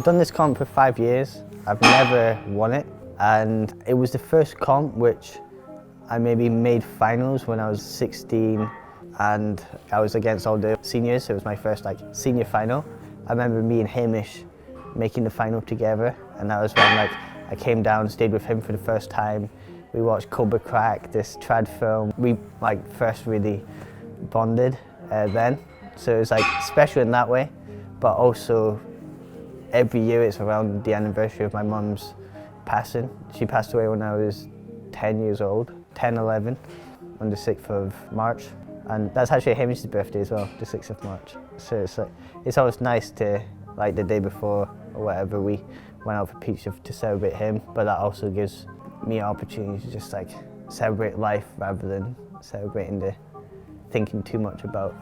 I've done this comp for 5 years. I've never won it, and it was the first comp which I maybe made finals when I was 16, and I was against all the seniors. So it was my first senior final. I remember me and Hamish making the final together, and that was when I came down and stayed with him for the first time. We watched Cobra Crack, this trad film. We first really bonded then. So it was special in that way, but also every year it's around the anniversary of my mum's passing. She passed away when I was 10 years old, 10, 11, on the 6th of March. And that's actually Hamish's birthday as well, the 6th of March. So it's always nice to, the day before or whatever, we went out for pizza to celebrate him, but that also gives me an opportunity to just celebrate life rather than thinking too much about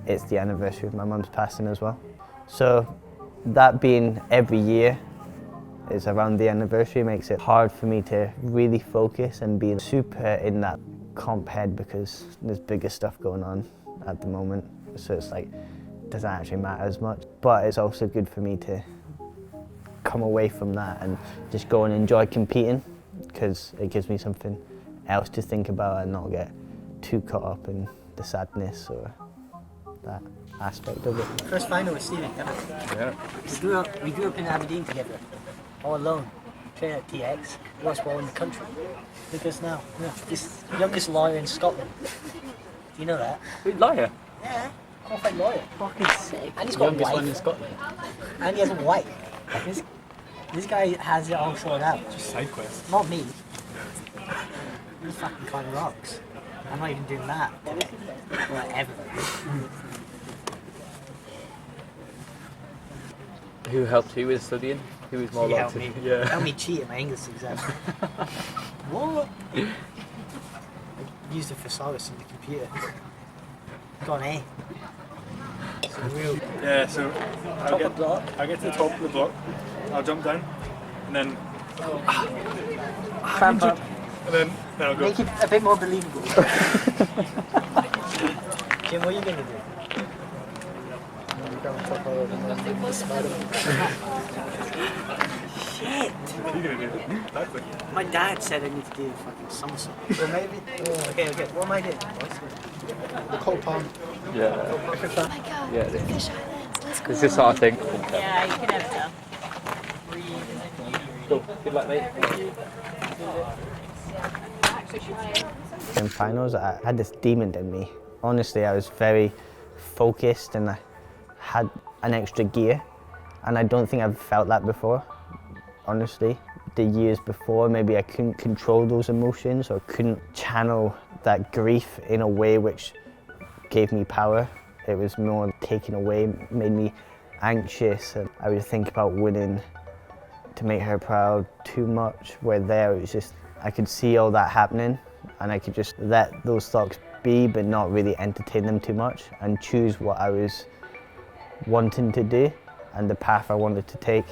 it's the anniversary of my mum's passing as well. So that being every year is around the anniversary makes it hard for me to really focus and be super in that comp head, because there's bigger stuff going on at the moment. So it's doesn't actually matter as much, but it's also good for me to come away from that and just go and enjoy competing, because it gives me something else to think about and not get too caught up in the sadness or that aspect of it. First final with Stephen, yeah. We grew up in Aberdeen together, all alone, training at TX, worst ball in the country. Look at us now. Yeah. He's the youngest lawyer in Scotland. Do you know that? Who's lawyer? Yeah, qualified lawyer. Fucking sick. And he's got youngest a wife. one in Scotland. And he has a wife. This guy has it all sorted out. Just side quest. Not me. He's fucking climbing rocks. I'm not even doing that today. Or ever. Who helped you with studying? Who was more He likely? helped me. Yeah. Helped me cheat at my English exam. What? I used a thesaurus in the computer. Got an A. It's real. Yeah, so Top of block. I'll get to the top of the block, I'll jump down, and then Cramp up. and then I'll go. Make it a bit more believable. Jim, what are you going to do? Shit! What are you gonna do? Exactly. My dad said I need to do a fucking somersault. Well, maybe. Okay. What am I doing? The cold palm. Yeah. Oh my god, Yeah, fish islands, let's go. It's this sort of thing. Yeah, you can have stuff. Cool. Good luck, mate. In finals, I had this demon in me. Honestly, I was very focused and I had an extra gear, and I don't think I've felt that before, honestly. The years before, maybe I couldn't control those emotions or couldn't channel that grief in a way which gave me power. It was more taken away, made me anxious, and I would think about winning to make her proud too much, where there it was just, I could see all that happening and I could just let those thoughts be but not really entertain them too much and choose what I was wanting to do and the path I wanted to take.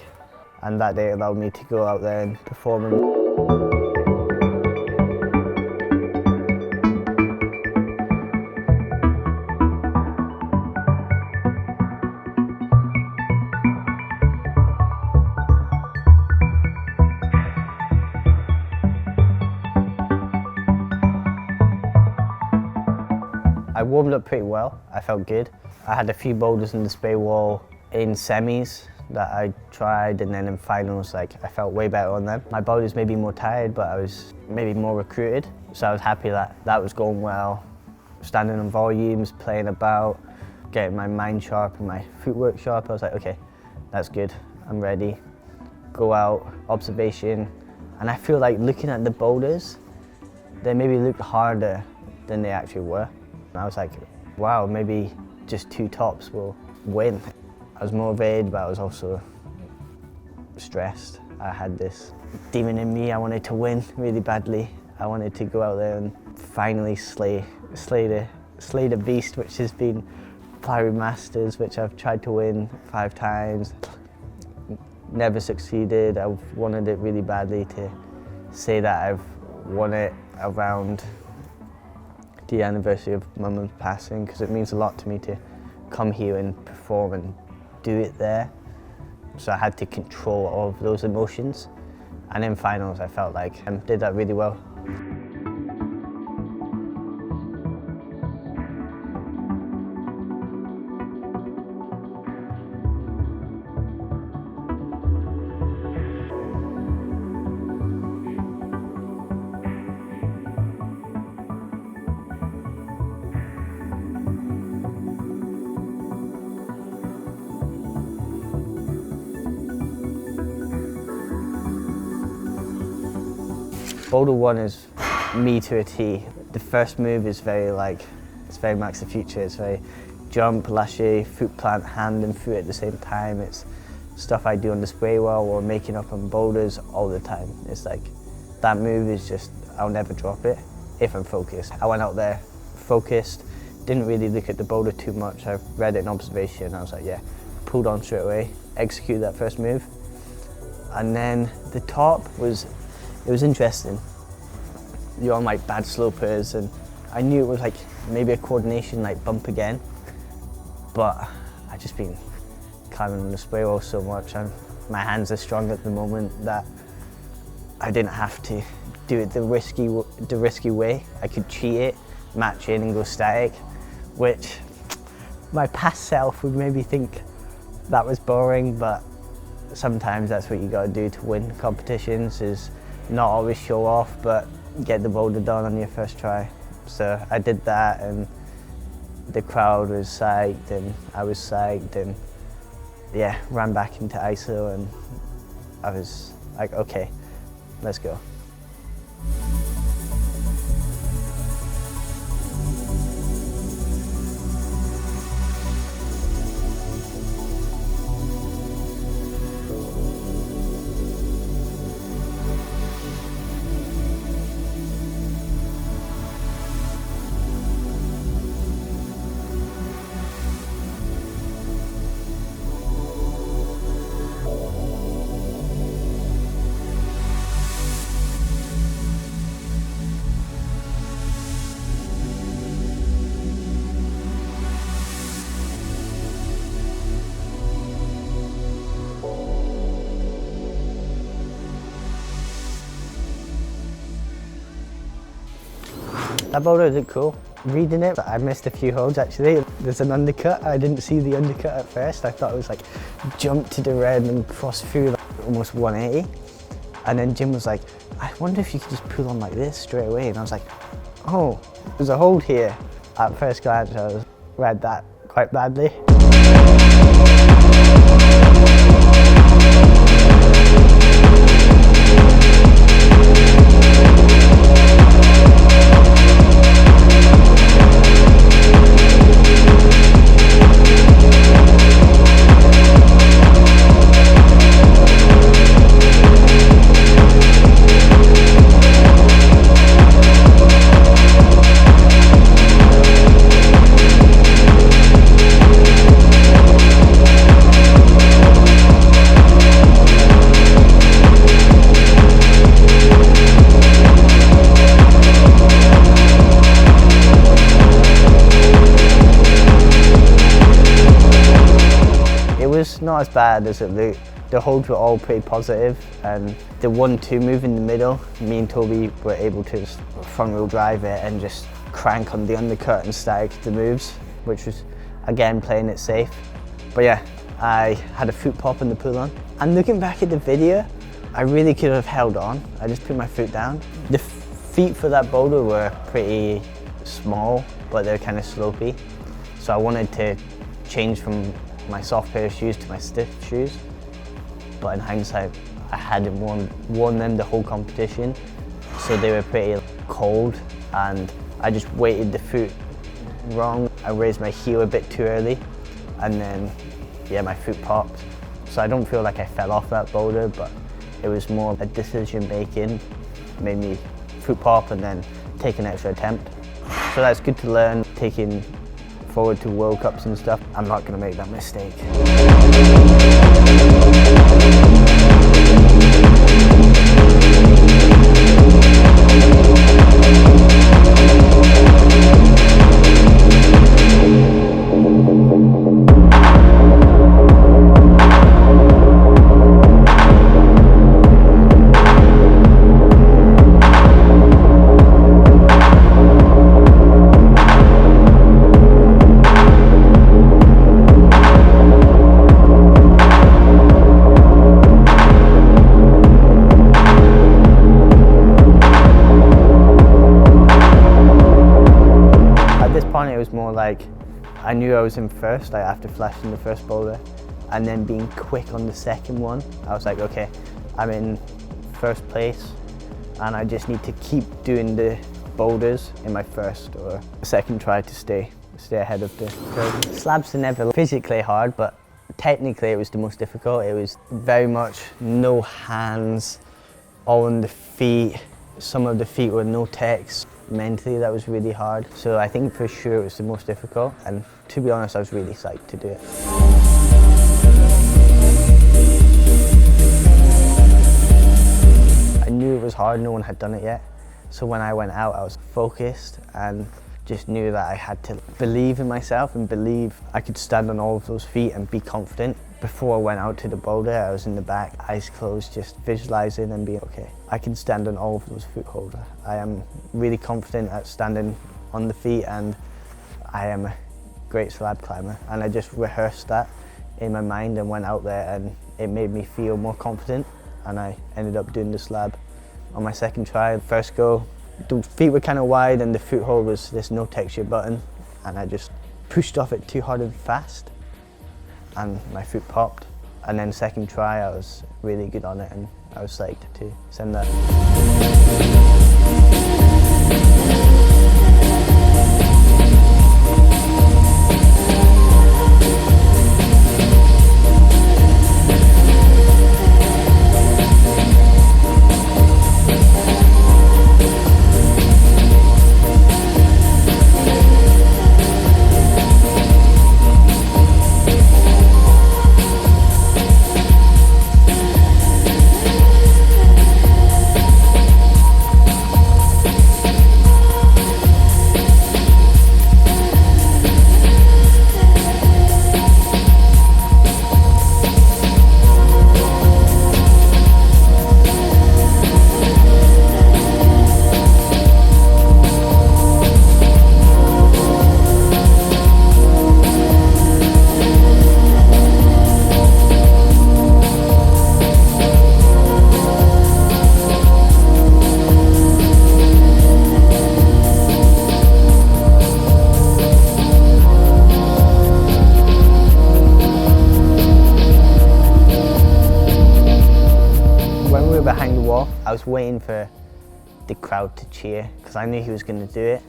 And that day allowed me to go out there and perform. I warmed up pretty well, I felt good. I had a few boulders in the spray wall in semis that I tried, and then in finals I felt way better on them. My body was maybe more tired, but I was maybe more recruited, so I was happy that that was going well. Standing on volumes, playing about, getting my mind sharp and my footwork sharp, I was like, okay, that's good, I'm ready. Go out, observation, and I feel like looking at the boulders, they maybe looked harder than they actually were. And I was like, wow, maybe just 2 tops will win. I was motivated, but I was also stressed. I had this demon in me. I wanted to win really badly. I wanted to go out there and finally slay the beast, which has been Plywood Masters, which I've tried to win 5 times. Never succeeded. I wanted it really badly to say that I've won it around the anniversary of my mum's passing, because it means a lot to me to come here and perform and do it there. So I had to control all of those emotions. And in finals, I felt like I did that really well. Boulder 1 is me to a T. The first move is it's very Max the Future. It's very jump, lâcher, foot plant, hand and foot at the same time. It's stuff I do on the spray wall or making up on boulders all the time. It's like, that move is just, I'll never drop it if I'm focused. I went out there focused, didn't really look at the boulder too much. I read it in observation. I was like, yeah, pulled on straight away, execute that first move. And then the top it was interesting. You're on like bad slopers and I knew it was like maybe a coordination like bump again, but I just been climbing on the spray wall so much and my hands are strong at the moment that I didn't have to do it the risky way. I could cheat it, match in and go static, which my past self would maybe think that was boring, but sometimes that's what you gotta do to win competitions, is not always show off, but get the boulder done on your first try. So I did that and the crowd was psyched and I was psyched and yeah, ran back into ISO and I was like, okay, let's go. That boulder looked cool. Reading it, I missed a few holds actually. There's an undercut. I didn't see the undercut at first. I thought it was like jump to the red and cross through like almost 180. And then Jim was like, I wonder if you could just pull on like this straight away. And I was like, oh, there's a hold here. At first glance, I read that quite badly. It's not as bad as it looked. The holds were all pretty positive and the 1-2 move in the middle, me and Toby were able to just front wheel drive it and just crank on the undercut and static the moves, which was again playing it safe. But yeah, I had a foot pop in the pull on. And looking back at the video, I really could have held on. I just put my foot down. The feet for that boulder were pretty small, but they're kind of slopey. So I wanted to change from my soft pair of shoes to my stiff shoes, but in hindsight I hadn't worn them the whole competition, so they were pretty cold and I just weighted the foot wrong. I raised my heel a bit too early and then yeah, my foot popped. So I don't feel like I fell off that boulder, but it was more a decision making, made me foot pop and then take an extra attempt. So that's good to learn, taking forward to World Cups and stuff. I'm not going to make that mistake. I knew I was in first, like after flashing the first boulder, and then being quick on the second one. I was like, okay, I'm in first place, and I just need to keep doing the boulders in my first or second try to stay ahead of the curve. Slabs are never physically hard, but technically it was the most difficult. It was very much no hands, all on the feet. Some of the feet were no techs. Mentally that was really hard. So I think for sure it was the most difficult, and to be honest I was really psyched to do it. I knew it was hard, no one had done it yet. So when I went out I was focused and just knew that I had to believe in myself and believe I could stand on all of those feet and be confident. Before I went out to the boulder, I was in the back, eyes closed, just visualizing and being okay. I can stand on all of those footholds. I am really confident at standing on the feet, and I am a great slab climber. And I just rehearsed that in my mind and went out there, and it made me feel more confident, and I ended up doing the slab on my second try. First go, the feet were kind of wide and the foothold was this no texture button, and I just pushed off it too hard and fast, and my foot popped. And then second try I was really good on it, and I was psyched to send that. Behind the wall, I was waiting for the crowd to cheer because I knew he was going to do it,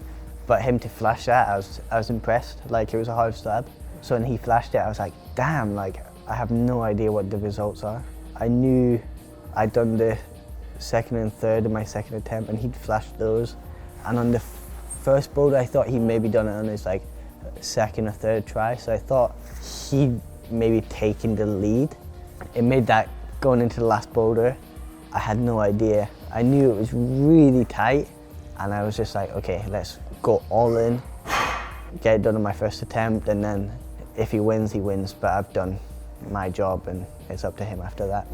but him to flash that, I was impressed. Like, it was a hard slab, so when he flashed it I was like, damn, like I have no idea what the results are. I knew I'd done the second and third in my second attempt, and he'd flashed those, and on the first boulder I thought he'd maybe done it on his like second or third try, so I thought he'd maybe taken the lead. It made that going into the last boulder, I had no idea. I knew it was really tight, and I was just like, okay, let's go all in, get it done on my first attempt, and then if he wins, he wins, but I've done my job and it's up to him after that.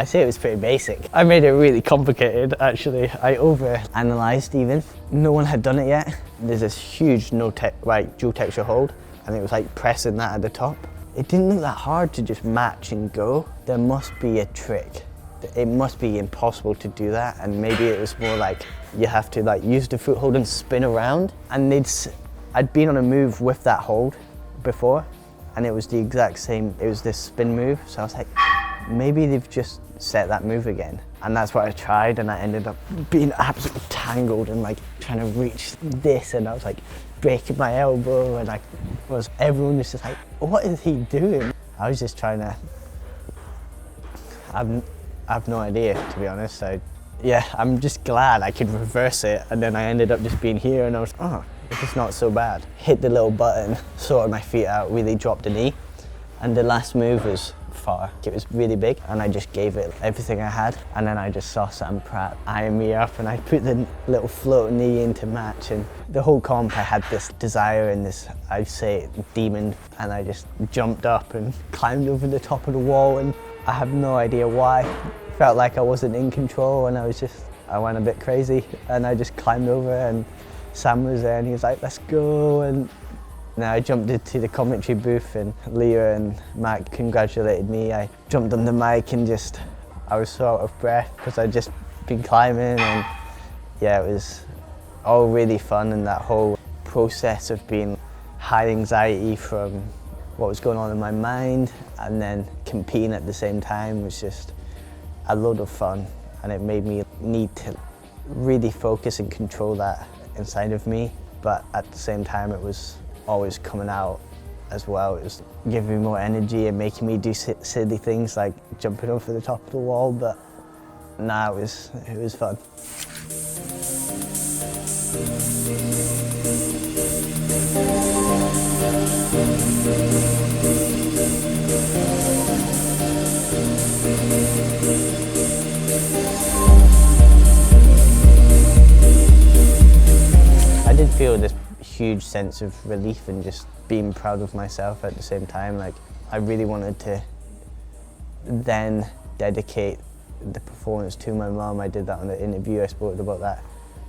I say it was pretty basic. I made it really complicated, actually. I over-analysed even. No one had done it yet. There's this huge dual texture hold, and it was like pressing that at the top. It didn't look that hard to just match and go. There must be a trick. It must be impossible to do that, and maybe it was more like you have to like use the foothold and spin around. And I'd been on a move with that hold, before, and it was the exact same, it was this spin move. So I was like, maybe they've just set that move again. And that's what I tried, and I ended up being absolutely tangled and like trying to reach this, and I was like breaking my elbow, and everyone was just like, what is he doing? I was just trying to, I have no idea, to be honest. So yeah, I'm just glad I could reverse it, and then I ended up just being here, and I was, oh, it's not so bad. Hit the little button, sorted my feet out, really dropped a knee, and the last move was far. It was really big, and I just gave it everything I had, and then I just saw Sam Pratt eyeing me up, and I put the little float knee in to match, and the whole comp I had this desire and this, I'd say, demon, and I just jumped up and climbed over the top of the wall, and I have no idea why. Felt like I wasn't in control, and I went a bit crazy, and I just climbed over, and Sam was there, and he was like, let's go. And now I jumped into the commentary booth, and Leah and Matt congratulated me. I jumped on the mic, and I was so out of breath because I'd just been climbing, and yeah, it was all really fun, and that whole process of being high anxiety from what was going on in my mind and then competing at the same time was just a load of fun, and it made me need to really focus and control that inside of me, but at the same time it was always coming out as well. It was giving me more energy and making me do silly things like jumping over the top of the wall, but nah, it was fun. I did feel this huge sense of relief and just being proud of myself at the same time. Like, I really wanted to then dedicate the performance to my mum. I did that on the interview, I spoke about that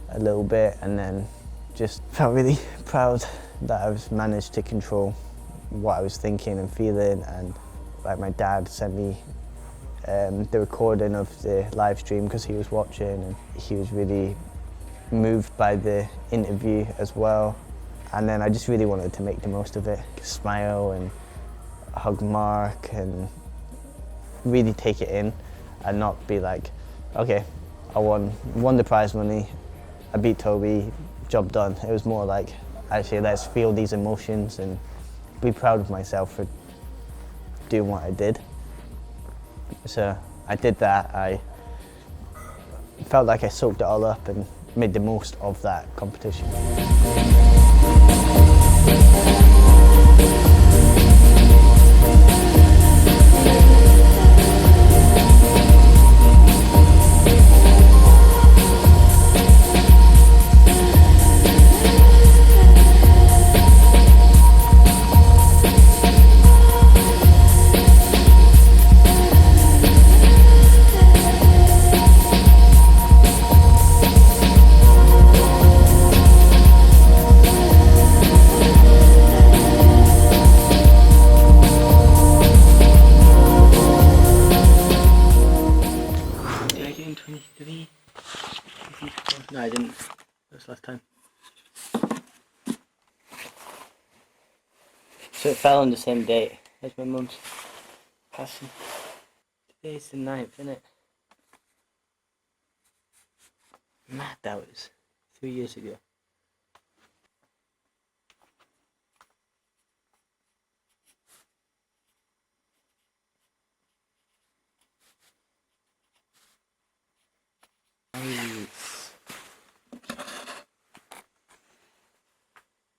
a little bit, and then just felt really proud that I was managed to control what I was thinking and feeling. And like, my dad sent me the recording of the live stream because he was watching, and he was really moved by the interview as well. And then I just really wanted to make the most of it, smile and hug Mark and really take it in and not be like, okay, I won the prize money, I beat Toby, job done. It was more like, actually, let's feel these emotions and be proud of myself for doing what I did. So I did that. I felt like I soaked it all up and made the most of that competition. No, I didn't. That was last time. So it fell on the same date as my mum's passing. Today's the 9th, isn't it? Mad, that was 3 years ago.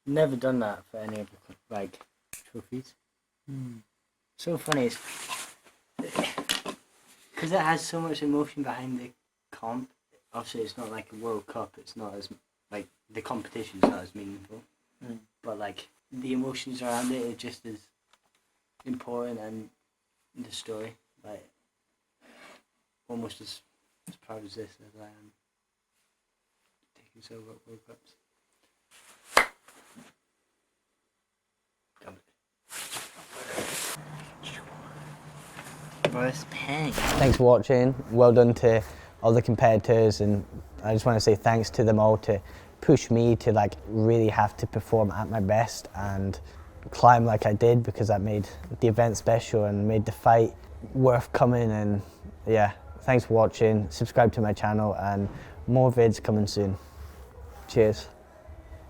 Never done that for any of the like trophies. So funny, because it has so much emotion behind the comp. Obviously, it's not like a World Cup. It's not as like the competition's not as meaningful, but like the emotions around it are just as important, and the story, like almost as proud as this as I am taking silver at World Cups. Thanks for watching. Well done to all the competitors, and I just want to say thanks to them all to push me to like really have to perform at my best, and climb like I did, because that made the event special and made the fight worth coming. And yeah, thanks for watching. Subscribe to my channel and more vids coming soon. Cheers.